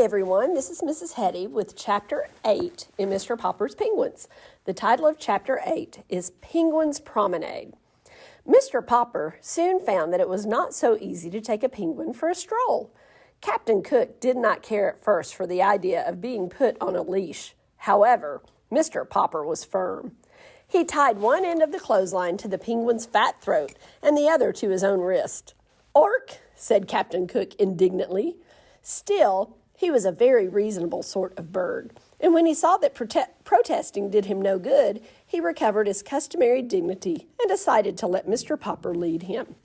everyone, this is Mrs. Heady with Chapter 8 in Mr. Popper's Penguins. The title of Chapter 8 is Penguin's Promenade. Mr. Popper soon found that it was not so easy to take a penguin for a stroll. Captain Cook did not care at first for the idea of being put on a leash. However, Mr. Popper was firm. He tied one end of the clothesline to the penguin's fat throat and the other to his own wrist. "Ork," said Captain Cook indignantly. Still, he was a very reasonable sort of bird, and when he saw that protesting did him no good, he recovered his customary dignity and decided to let Mr. Popper lead him.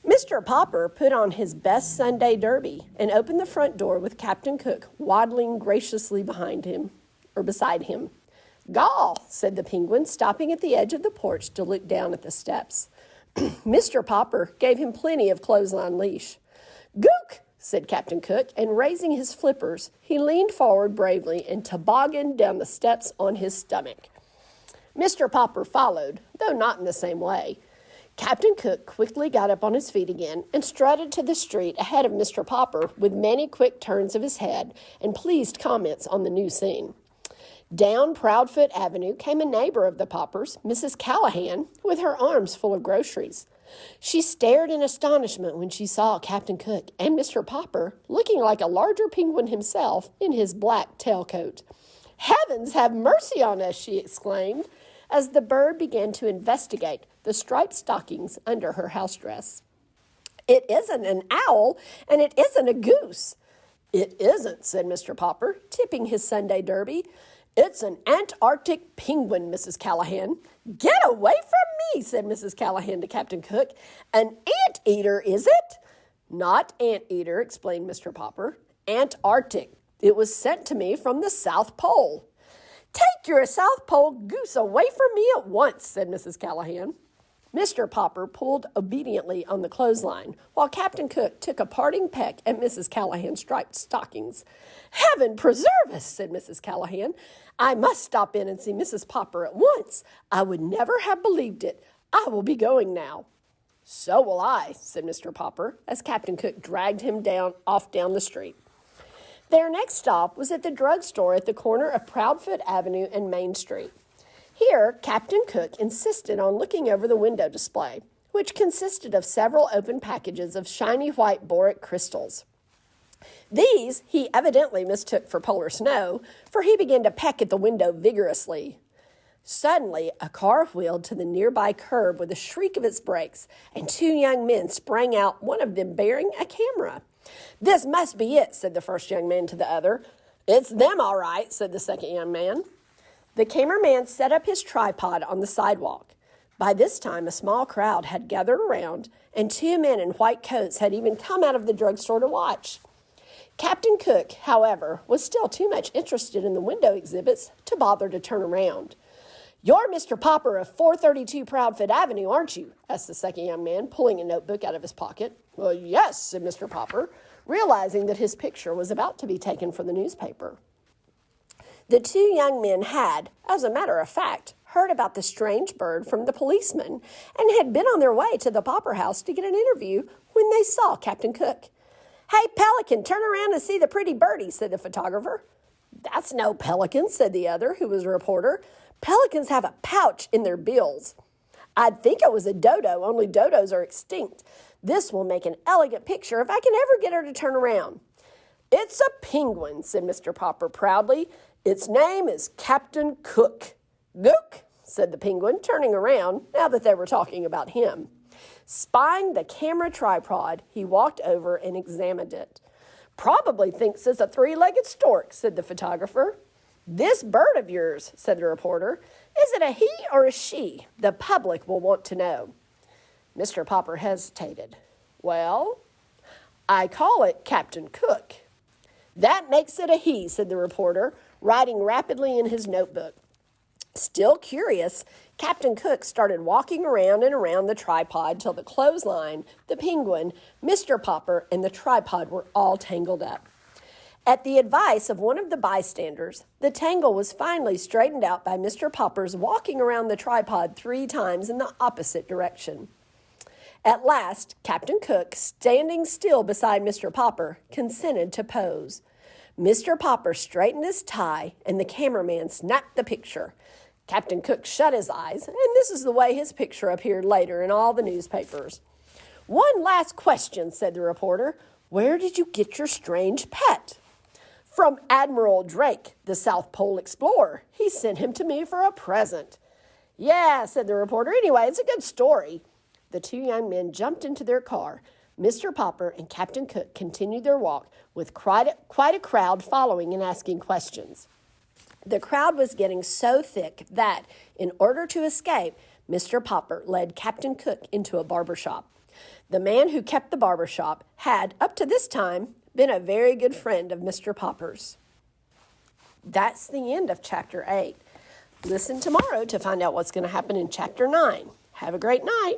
Mr. Popper put on his best Sunday derby and opened the front door with Captain Cook waddling graciously beside him. "Gaw," said the penguin, stopping at the edge of the porch to look down at the steps. Mr. Popper gave him plenty of clothesline leash. "Gook," said Captain Cook, and raising his flippers, he leaned forward bravely and tobogganed down the steps on his stomach. Mr. Popper followed, though not in the same way. Captain Cook quickly got up on his feet again and strutted to the street ahead of Mr. Popper with many quick turns of his head and pleased comments on the new scene. Down Proudfoot Avenue came a neighbor of the Poppers, Mrs. Callahan, with her arms full of groceries. She stared in astonishment when she saw Captain Cook and Mr. Popper looking like a larger penguin himself in his black tailcoat. "Heavens have mercy on us," she exclaimed, as the bird began to investigate the striped stockings under her house dress. "It isn't an owl, and it isn't a goose." "It isn't," said Mr. Popper, tipping his Sunday derby. "It's an Antarctic penguin, Mrs. Callahan." "Get away from me," said Mrs. Callahan to Captain Cook. "An anteater, is it?" "Not anteater," explained Mr. Popper. "Antarctic. It was sent to me from the South Pole." "Take your South Pole goose away from me at once," said Mrs. Callahan. Mr. Popper pulled obediently on the clothesline, while Captain Cook took a parting peck at Mrs. Callahan's striped stockings. "Heaven preserve us," said Mrs. Callahan. "I must stop in and see Mrs. Popper at once. I would never have believed it. I will be going now." "So will I," said Mr. Popper, as Captain Cook dragged him down the street. Their next stop was at the drugstore at the corner of Proudfoot Avenue and Main Street. Here, Captain Cook insisted on looking over the window display, which consisted of several open packages of shiny white boric crystals. These he evidently mistook for polar snow, for he began to peck at the window vigorously. Suddenly, a car wheeled to the nearby curb with a shriek of its brakes, and two young men sprang out, one of them bearing a camera. "This must be it," said the first young man to the other. "It's them, all right," said the second young man. The cameraman set up his tripod on the sidewalk. By this time, a small crowd had gathered around, and two men in white coats had even come out of the drugstore to watch. Captain Cook, however, was still too much interested in the window exhibits to bother to turn around. "You're Mr. Popper of 432 Proudfoot Avenue, aren't you?" asked the second young man, pulling a notebook out of his pocket. "Well, yes," said Mr. Popper, realizing that his picture was about to be taken for the newspaper. The two young men had, as a matter of fact, heard about the strange bird from the policeman and had been on their way to the Popper house to get an interview when they saw Captain Cook. "Hey, Pelican, turn around and see the pretty birdie," said the photographer. "That's no pelican," said the other, who was a reporter. "Pelicans have a pouch in their bills." "I'd think it was a dodo, only dodos are extinct. This will make an elegant picture if I can ever get her to turn around." "It's a penguin," said Mr. Popper proudly. "Its name is Captain Cook." "Gook," said the penguin, turning around now that they were talking about him. Spying the camera tripod, he walked over and examined it. "Probably thinks it's a three-legged stork," said the photographer. "This bird of yours," said the reporter, "is it a he or a she? The public will want to know." Mr. Popper hesitated. "Well, I call it Captain Cook." "That makes it a he," said the reporter, writing rapidly in his notebook. Still curious, Captain Cook started walking around and around the tripod till the clothesline, the penguin, Mr. Popper, and the tripod were all tangled up. At the advice of one of the bystanders, the tangle was finally straightened out by Mr. Popper's walking around the tripod 3 times in the opposite direction. At last, Captain Cook, standing still beside Mr. Popper, consented to pose. Mr. Popper straightened his tie, and the cameraman snapped the picture. Captain Cook shut his eyes, and this is the way his picture appeared later in all the newspapers. "One last question," said the reporter. "Where did you get your strange pet?" "From Admiral Drake, the South Pole explorer. He sent him to me for a present." "Yeah," said the reporter. "Anyway, it's a good story." The two young men jumped into their car. Mr. Popper and Captain Cook continued their walk with quite a crowd following and asking questions. The crowd was getting so thick that, in order to escape, Mr. Popper led Captain Cook into a barber shop. The man who kept the barber shop had, up to this time, been a very good friend of Mr. Popper's. That's the end of Chapter 8. Listen tomorrow to find out what's going to happen in Chapter 9. Have a great night.